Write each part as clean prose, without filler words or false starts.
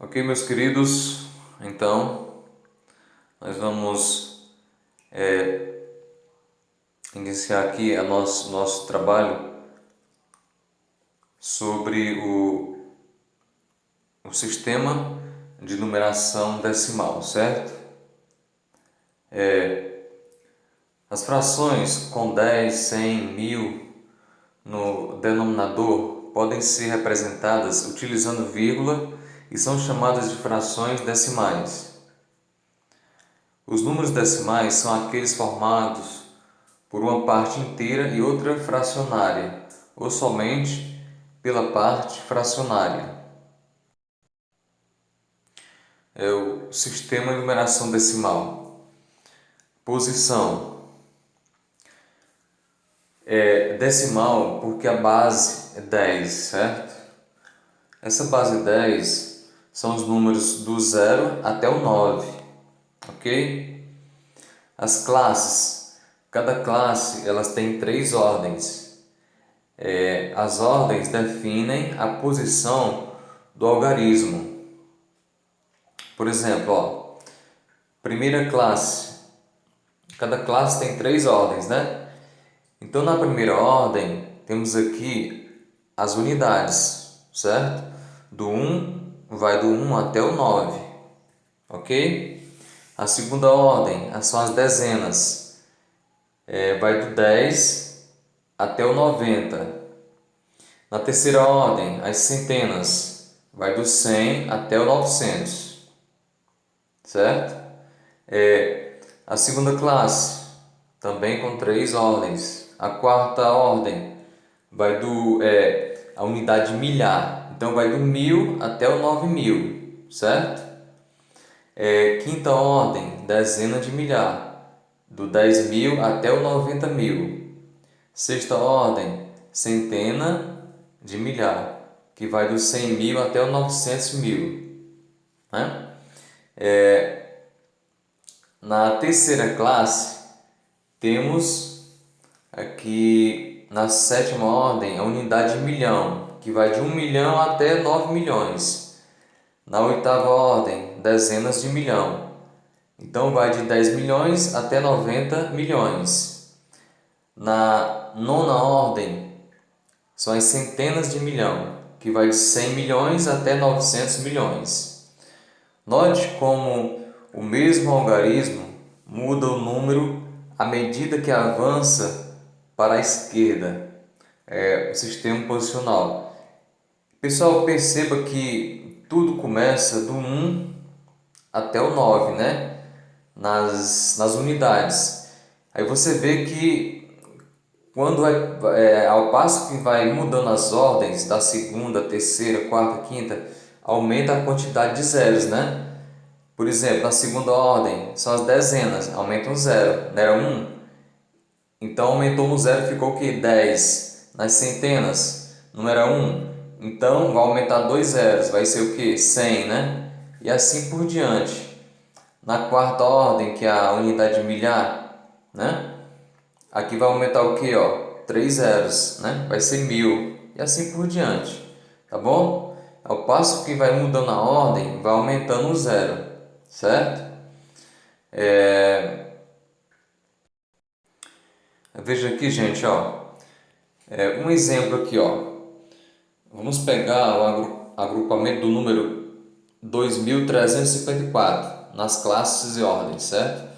Ok, meus queridos, então nós vamos iniciar aqui nosso trabalho sobre o sistema de numeração decimal, certo? As frações com 10, 100, 1000 no denominador podem ser representadas utilizando vírgula e são chamadas de frações decimais. Os números decimais são aqueles formados por uma parte inteira e outra fracionária, ou somente pela parte fracionária. É o sistema de numeração decimal. Posição. É decimal porque a base é 10, certo? Essa base 10 são os números do 0 até o 9, ok? As classes. Cada classe elas tem 3 ordens. As ordens definem a posição do algarismo. Por exemplo, primeira classe. Cada classe tem 3 ordens, né? Então, na primeira ordem, temos aqui as unidades, certo? Vai do 1 até o 9, ok? A segunda ordem são as dezenas. Vai do 10 até o 90. Na terceira ordem, as centenas. Vai do 100 até o 900, certo? A segunda classe, também com 3 ordens. A quarta ordem vai a unidade milhar. Então, vai do 1000 até o 9000, certo? Quinta ordem, dezena de milhar. Do 10.000 até o 90.000. Sexta ordem, centena de milhar, que vai do 100.000 até o 900.000, né? Na terceira classe, temos aqui na sétima ordem a unidade de milhão, que vai de 1 milhão até 9 milhões. Na oitava ordem, dezenas de milhão. Então vai de 10 milhões até 90 milhões. Na nona ordem, são as centenas de milhão, que vai de 100 milhões até 900 milhões. Note como o mesmo algarismo muda o número à medida que avança para a esquerda, o sistema posicional. Pessoal, perceba que tudo começa do 1 até o 9, né? Nas unidades. Aí você vê que ao passo que vai mudando as ordens da segunda, terceira, quarta, quinta, aumenta a quantidade de zeros, né? Por exemplo, na segunda ordem são as dezenas, aumenta um zero, não era 1? Então aumentou um zero, ficou o que? 10. Nas centenas, não era 1? Então vai aumentar 2 zeros, vai ser o que? 100, né? E assim por diante. Na quarta ordem, que é a unidade de milhar, né? Aqui vai aumentar o que? 3 zeros, né? Vai ser 1000 e assim por diante, tá bom? Ao passo que vai mudando a ordem, vai aumentando o zero, certo? Veja aqui, gente, um exemplo aqui, Vamos pegar o agrupamento do número 2354 nas classes e ordens, certo?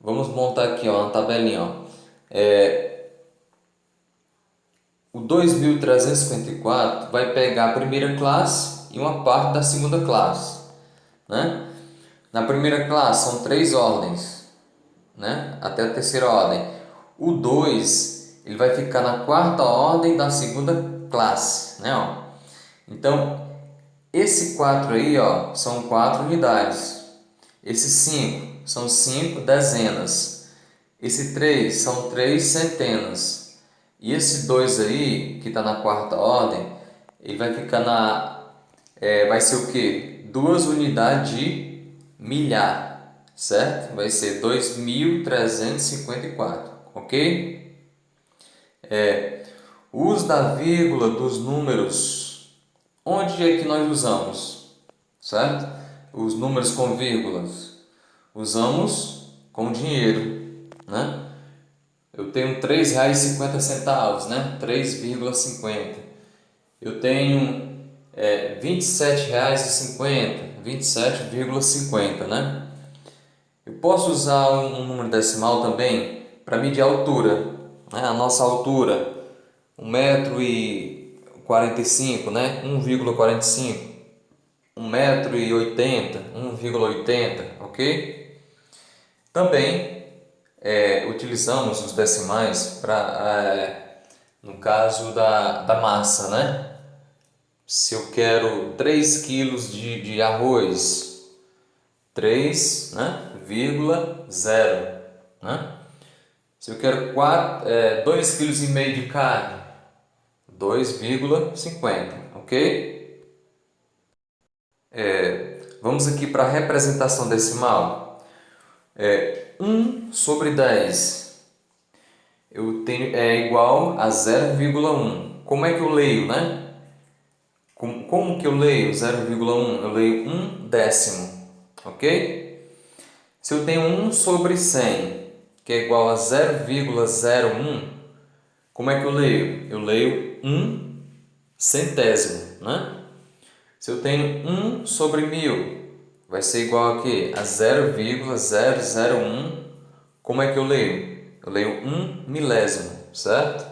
Vamos montar aqui, uma tabelinha, O 2354 vai pegar a primeira classe e uma parte da segunda classe, né? Na primeira classe são 3 ordens, né? Até a terceira ordem. O 2 ele vai ficar na quarta ordem da segunda classe, né? Então, esse 4 aí, são 4 unidades. Esse 5 são 5 dezenas. Esse 3 são 3 centenas. E esse 2 aí, que está na quarta ordem, ele vai ficar vai ser o quê? 2 unidades de milhar, certo? Vai ser 2354, ok? O uso da vírgula dos números. Onde é que nós usamos? certo? Os números com vírgulas usamos com dinheiro, né? Eu tenho R$ 3,50, né? 3,50. Eu tenho R$ 27,50, 27,50, né? Eu posso usar um número decimal também para medir a altura, né? A nossa altura, 1,45 m, né? 1,45, 1,80 m, 1,80, ok? Também utilizamos os decimais para, no caso da massa, né? Se eu quero 3 quilos de arroz, 3, né? Vírgula 0, né? Se eu quero 2,5 kg de carne, 2,50, ok? Vamos aqui para a representação decimal. 1/10 é igual a 0,1. Como é que eu leio, né? Como que eu leio 0,1? Eu leio 1/10, ok? Se eu tenho 1/100, que é igual a 0,01, como é que eu leio? Eu leio 1/100, né? Se eu tenho 1/1000, vai ser igual a quê? A 0,001. Como é que eu leio? Eu leio 1 milésimo, certo?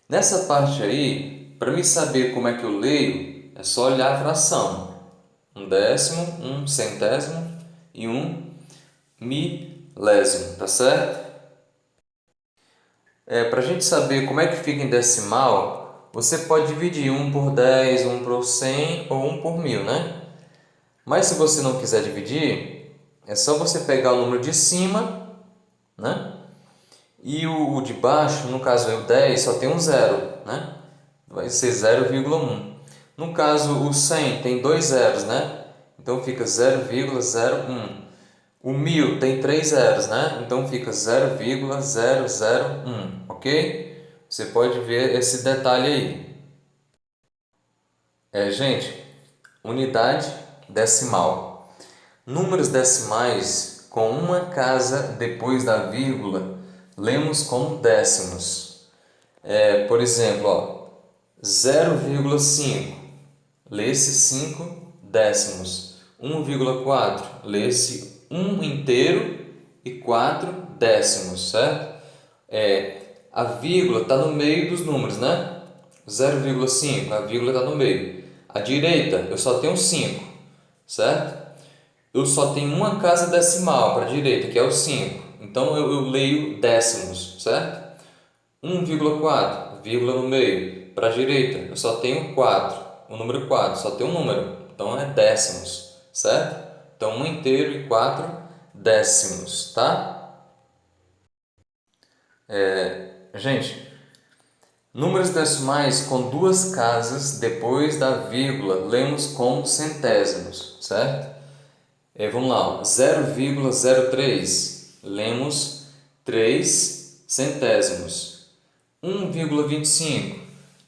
Nessa parte aí, para mim saber como é que eu leio, é só olhar a fração. 1/10, 1/100 e 1 milésimo, tá certo? Para a gente saber como é que fica em decimal, você pode dividir 1 por 10, 1 por 100 ou 1 por 1000, né? Mas se você não quiser dividir, é só você pegar o número de cima, né? E o de baixo, no caso é o 10, só tem um zero, né? Vai ser 0,1. No caso, o 100 tem dois zeros, né? Então fica 0,01. O 1000 tem três zeros, né? Então fica 0,001, ok? Você pode ver esse detalhe aí. Gente, unidade decimal. Números decimais com uma casa depois da vírgula, lemos como décimos. Por exemplo, ó, 0,5, lê-se 5 décimos. 1,4, lê-se 1 inteiro e 4 décimos, certo? A vírgula está no meio dos números, né? 0,5, a vírgula está no meio. À direita, eu só tenho 5, certo? Eu só tenho uma casa decimal para a direita, que é o 5. Então eu leio décimos, certo? 1,4, vírgula no meio. Para a direita, eu só tenho 4, o número 4, só tem um número. Então é décimos, certo? Então 1 inteiro e 4 décimos, tá? Gente, números decimais com duas casas depois da vírgula, lemos como centésimos, certo? Vamos lá, 0,03, lemos 3 centésimos. 1,25,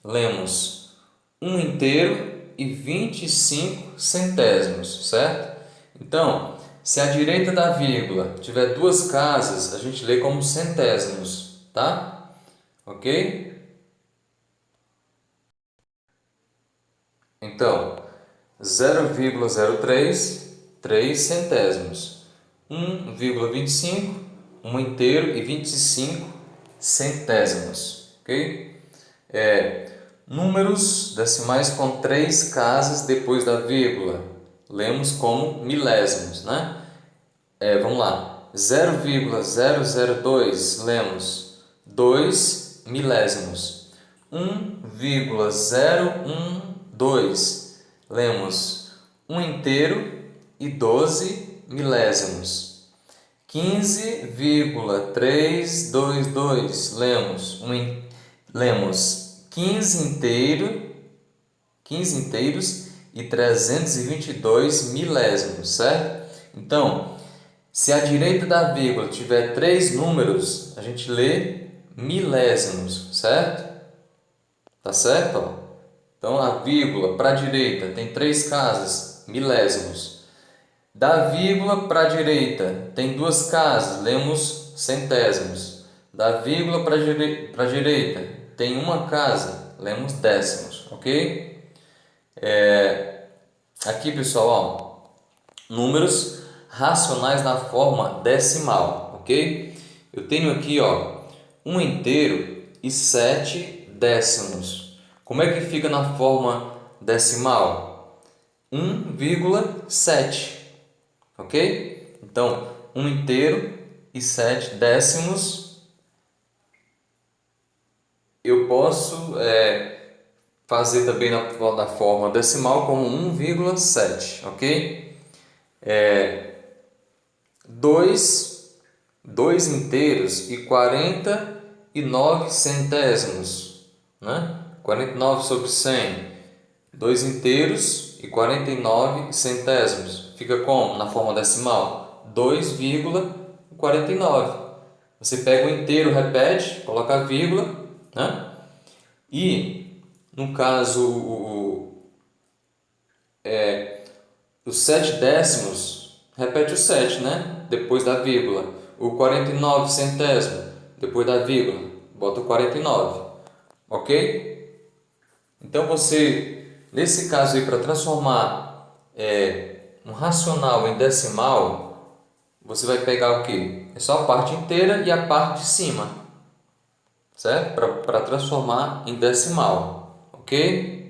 lemos 1 inteiro e 25 centésimos, certo? Então, se à direita da vírgula tiver duas casas, a gente lê como centésimos, tá? Ok? Então, 0,03, 3 centésimos. 1,25, 1 inteiro e 25 centésimos. Ok? Números decimais com três casas depois da vírgula. Lemos como milésimos, né? Vamos lá. 0,002, lemos 2 milésimos. 1,012, lemos 1 inteiro e 12 milésimos. 15,322, lemos 15 inteiros e 322 milésimos, certo? Então, se à direita da vírgula tiver três números, a gente lê milésimos, certo? Tá certo? Ó? Então, a vírgula para a direita tem três casas, milésimos. Da vírgula para a direita tem duas casas, lemos centésimos. Da vírgula para a direita tem uma casa, lemos décimos, ok? Aqui, pessoal, ó, números racionais na forma decimal, ok? Eu tenho aqui, ó, 1 inteiro e 7 décimos. Como é que fica na forma decimal? 1,7, ok? Então, 1 inteiro e 7 décimos, eu posso fazer também na forma decimal como 1,7, ok? 2 inteiros e 49 centésimos, né? 49 sobre 100, 2 inteiros e 49 centésimos. Fica como na forma decimal? 2,49. Você pega o inteiro, repete, coloca a vírgula, né? E, no caso, os 7 décimos, repete o 7, né? Depois da vírgula. O 49 centésimo, depois da vírgula, bota o 49. Ok? Então você, nesse caso aí, para transformar um racional em decimal, você vai pegar o quê? É só a parte inteira e a parte de cima, certo? Para transformar em decimal, ok?